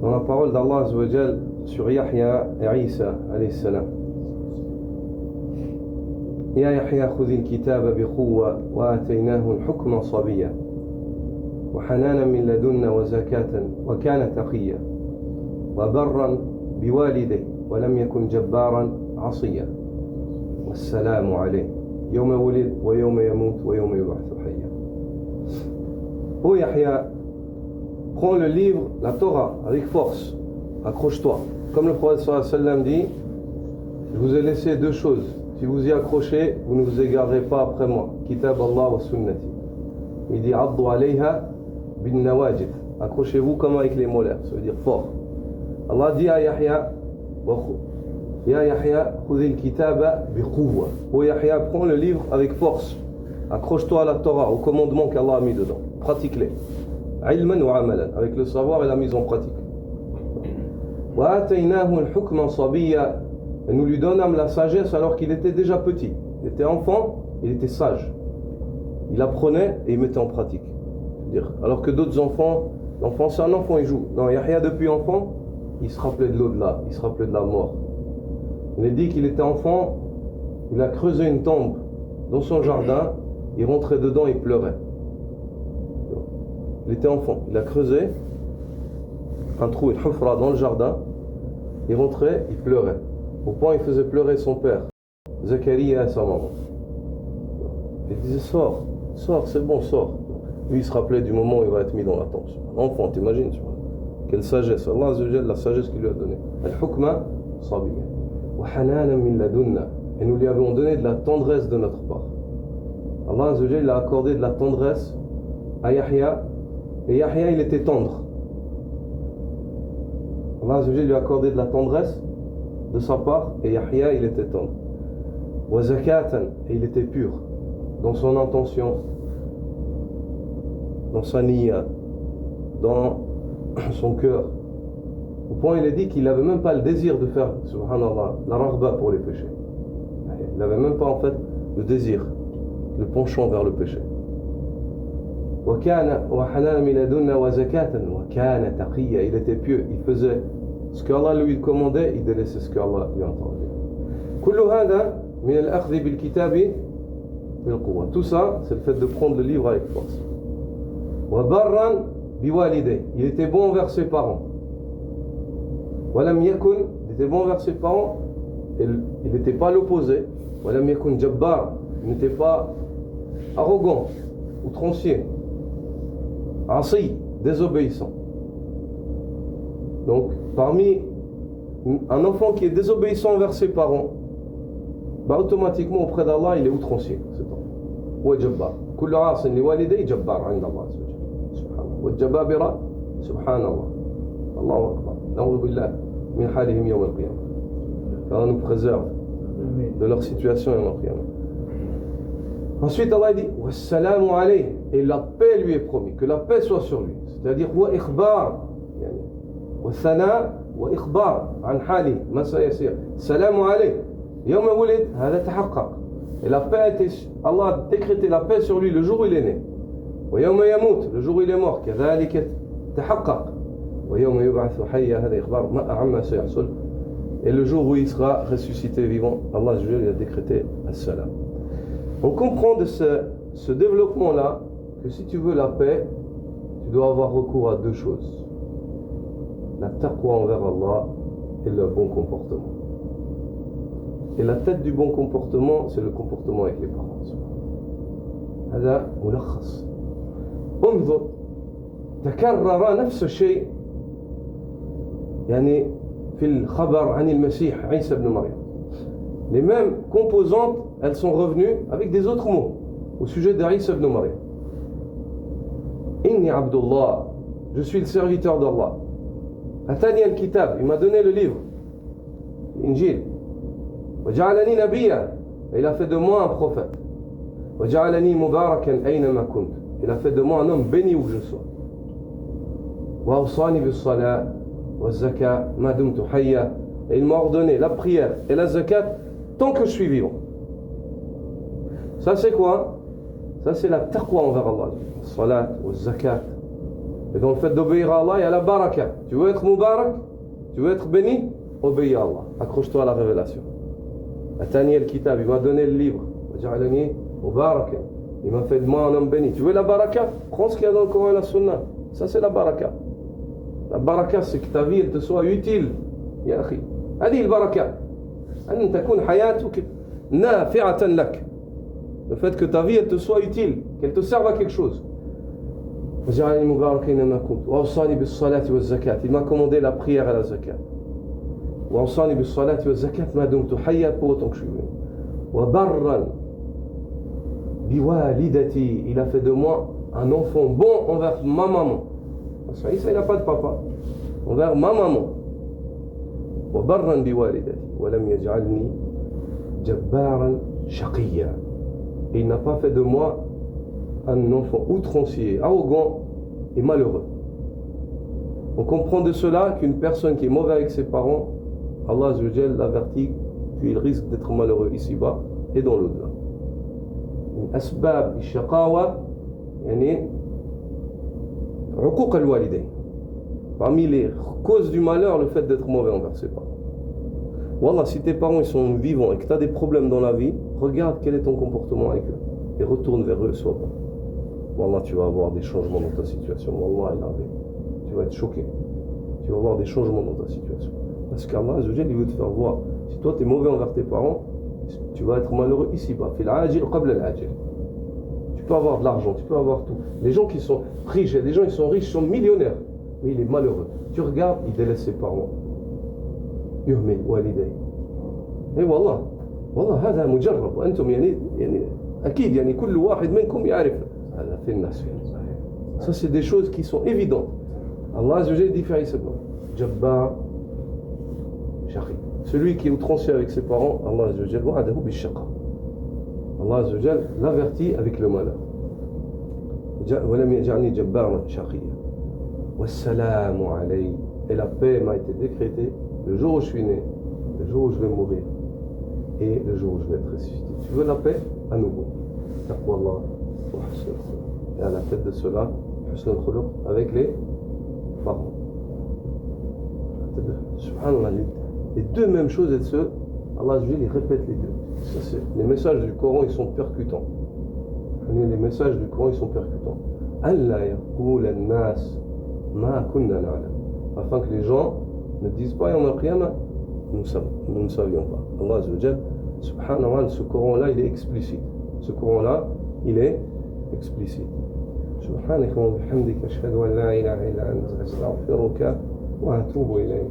dans la parole d'Allah Azza wa Jal sur Yahya et Isa alayhi salam. يا يحيى خذ الكتاب بقوة وآتيناه الحكم صبيا وحنانا من لدنا وزكاة وكان تقيا وبرا بوالديه ولم يكن جبارا عصيا والسلام عليه يوم ولد ويوم يموت ويوم يبعث حيا. Ô Yahya, prends le livre, la Torah, avec force, accroche-toi. Comme le prophète sallallahu alayhi wa sallam dit, je vous ai laissé deux choses. Si vous y accrochez, vous ne vous égarerez pas après moi. Kitab Allah wa sunnati. Il dit Addu alayha bin nawajid. Accrochez-vous comme avec les molaires, ça veut dire fort. Allah dit à Yahya, Ya Yahya, khudhil kitaba bi quwwa. Ô Yahya, prends le livre avec force. Accroche-toi à la Torah, au commandement qu'Allah a mis dedans. Pratique-les. Ilman wa amalan, avec le savoir et la mise en pratique. Wa ataynahu al-hukma sabiyya. Et nous lui donnâmes la sagesse alors qu'il était déjà petit. Il était enfant, il était sage. Il apprenait et il mettait en pratique. Alors que d'autres enfants, l'enfant c'est un enfant, il joue. Non, Yahya depuis enfant, il se rappelait de l'au-delà, il se rappelait de la mort. Il a dit qu'il était enfant, il a creusé une tombe dans son jardin, il rentrait dedans, il pleurait. Il était enfant, il a creusé un trou, une hufra dans le jardin, il rentrait, il pleurait. Au point il faisait pleurer son père, Zakaria et sa maman. Il disait sors, c'est bon, sors. Lui il se rappelait du moment où il va être mis dans la tombe. Enfant, t'imagines, tu vois. Quelle sagesse, Allah Azza wa Jalla, la sagesse qu'il lui a donnée. Al-hukma sabiyya. Wa hananan min ladunna. Et nous lui avons donné de la tendresse de notre part. Allah Azza wa Jalla a accordé de la tendresse à Yahya. Et Yahya il était tendre. Allah Azza wa Jalla lui a accordé de la tendresse de sa part, et Yahya il était tendre. Wa zakatan, et il était pur dans son intention, dans sa niya, dans son cœur. Au point il a dit qu'il n'avait même pas le désir de faire, subhanallah, la raghba pour les péchés. Il n'avait même pas en fait le désir, le penchant vers le péché. Wa hanana min ladunna wa zakatan wa kana taqiyya, il était pieux, il faisait ce qu'Allah lui commandait, il délaissait ce qu'Allah lui entendait. كل هذا من الأخذ بالكتاب بالقوة. Tout ça, c'est le fait de prendre le livre avec force. وبرا بوالديه, il était bon envers ses parents. ولم يكن, il était bon envers ses parents, il n'était pas l'opposé. ولم يكن جبار, il n'était pas arrogant, outrancier. عصي, désobéissant. Donc, parmi un enfant qui est désobéissant envers ses parents, bah automatiquement auprès d'Allah, il est outrancier. C'est tout. Ou jabbar. Kullu asin li walidayhi jabbar 'inda Allah subhanahu wa jababira subhanallah. Allahu akbar. Na'udhu billah min halihim yawm al-qiyamah. Allah nous préserve de leur situation yawm al-qiyamah. Ensuite, Allah dit wassalamu alayhi, et la paix lui est promise, que la paix soit sur lui. C'est-à-dire wa ikhbar. والثناء وإخبار عن حاله ما سيصير. السلام عليه يوم ولد هذا تحقق. Et la paix était, Allah a décrété la paix sur lui le jour où il est né. ويوم يموت, le jour où il est mort. كذلك تحقق. ويوم يبعث حيا هذا إخبار عما سيحصل. Et le jour où il sera ressuscité vivant, Allah a décrété as-salam. On comprend de ce développement-là que si tu veux la paix, tu dois avoir recours à deux choses. La taqwa envers Allah et le bon comportement. Et la tête du bon comportement, c'est le comportement avec les parents. هذا ملخص. انظر تكرر نفس الشيء يعني في الخبر عن المسيح عيسى بن مريم. Les mêmes composantes, elles sont revenues avec des autres mots au sujet d'Isa ibn Maryam. Inni Abdullah, je suis le serviteur d'Allah. Atani al-kitab, il m'a donné le livre, l'Injil. Waja'alani nabiyya, il a fait de moi un prophète. Waja'alani mubarakan aynama kunt, il a fait de moi un homme béni où que je sois. Wa awsani bis-salat waz-zakat ma dumtu hayya, et il m'a ordonné la prière et la zakat tant que je suis vivant. Ça c'est quoi? Ça c'est la taqwa envers Allah. Salat waz-zakat. Et dans le fait d'obéir à Allah, il y a la baraka. Tu veux être mubarak? Tu veux être béni? Obéis à Allah. Accroche-toi à la révélation. Atani al-kitab, il m'a donné le livre. Mubarak. Il m'a fait de moi un homme béni. Tu veux la baraka? Prends ce qu'il y a dans le Coran et la Sunna. Ça, c'est la baraka. La baraka, c'est que ta vie, elle te soit utile. Ya akhi. هذه البركة أن تكون حياتك نافعة لك. Le fait que ta vie, elle te soit utile, qu'elle te serve à quelque chose. وجعلني مباركا أينما كنت وأوصاني بالصلاة والزكاة. Il m'a commandé la prière et la zakat. وأوصاني بالصلاة والزكاة ما دمت حيا, pour autant que je suis vivant. وبرا بوالدتي. Il a fait de moi un enfant bon envers ma maman. Parce que Isa, il n'a pas de papa. Envers ma maman. وبرا بوالدتي ولم يجعلني جبارا شقيا. Il n'a pas fait de moi un enfant outrancier, arrogant et malheureux. On comprend de cela qu'une personne qui est mauvaise avec ses parents, Allah Azza wa Jalla l'avertit qu'il risque d'être malheureux ici-bas et dans l'au-delà. أسباب الشقاوة يعني عقوق الوالدين. Parmi les causes du malheur, le fait d'être mauvais envers ses parents. Wallah, si tes parents ils sont vivants et que tu as des problèmes dans la vie, regarde quel est ton comportement avec eux et retourne vers eux, sois bon. Wallah, tu vas avoir des changements dans ta situation. Wallah, tu vas être choqué. Tu vas avoir des changements dans ta situation. Parce qu'Allah Azza wa Jalla, il veut te faire voir. Si toi tu es mauvais envers tes parents, tu vas être malheureux ici-bas. Fil ajil qabla al-ajil. Tu peux avoir de l'argent, tu peux avoir tout. Les gens qui sont riches, il y a des gens qui sont riches, sont millionnaires. Mais il est malheureux. Tu regardes, il délaisse ses parents. يهمل والديه. اي والله هذا مجرب وانتم يعني اكيد يعني كل واحد منكم يعرف هذا في الناس. Ça c'est des choses qui sont évidentes. Allah Azza wa Jalla dit faire ça. Jabbar shaqi. Celui qui est outrancier avec ses parents, Allah Azza wa Jalla wa'adahu bish-shaqa. Allah Azza wa Jalla l'avertit avec le malheur. ولم يجعلني جبارا شقيا والسلام علي. Et la paix m'a été décrétée le jour où je suis né, le jour où je vais mourir et le jour où je vais être ressuscité. Tu veux la paix? À nouveau. Taqwallah wa husn al-khuluq. Et à la tête de cela, husn al-khuluq avec les parents. Subhanallah, les deux mêmes choses, et ceux, Allah il répète les deux. Ça, les messages du Coran, ils sont percutants. Les messages du Coran, ils sont percutants. Allah yaqul an-nas ma kunna na'lam. Afin que les gens ne disent pas, yawm al-qiyamah, nous ne savions pas. Allah Azza wa Jalla, subhanahu wa ta'ala, ce Coran-là, il est explicite. Ce Coran-là, il est explicite. Subhanaka wa bihamdika ashhadu an la ilaha illa anta astaghfiruka wa atubu ilayk.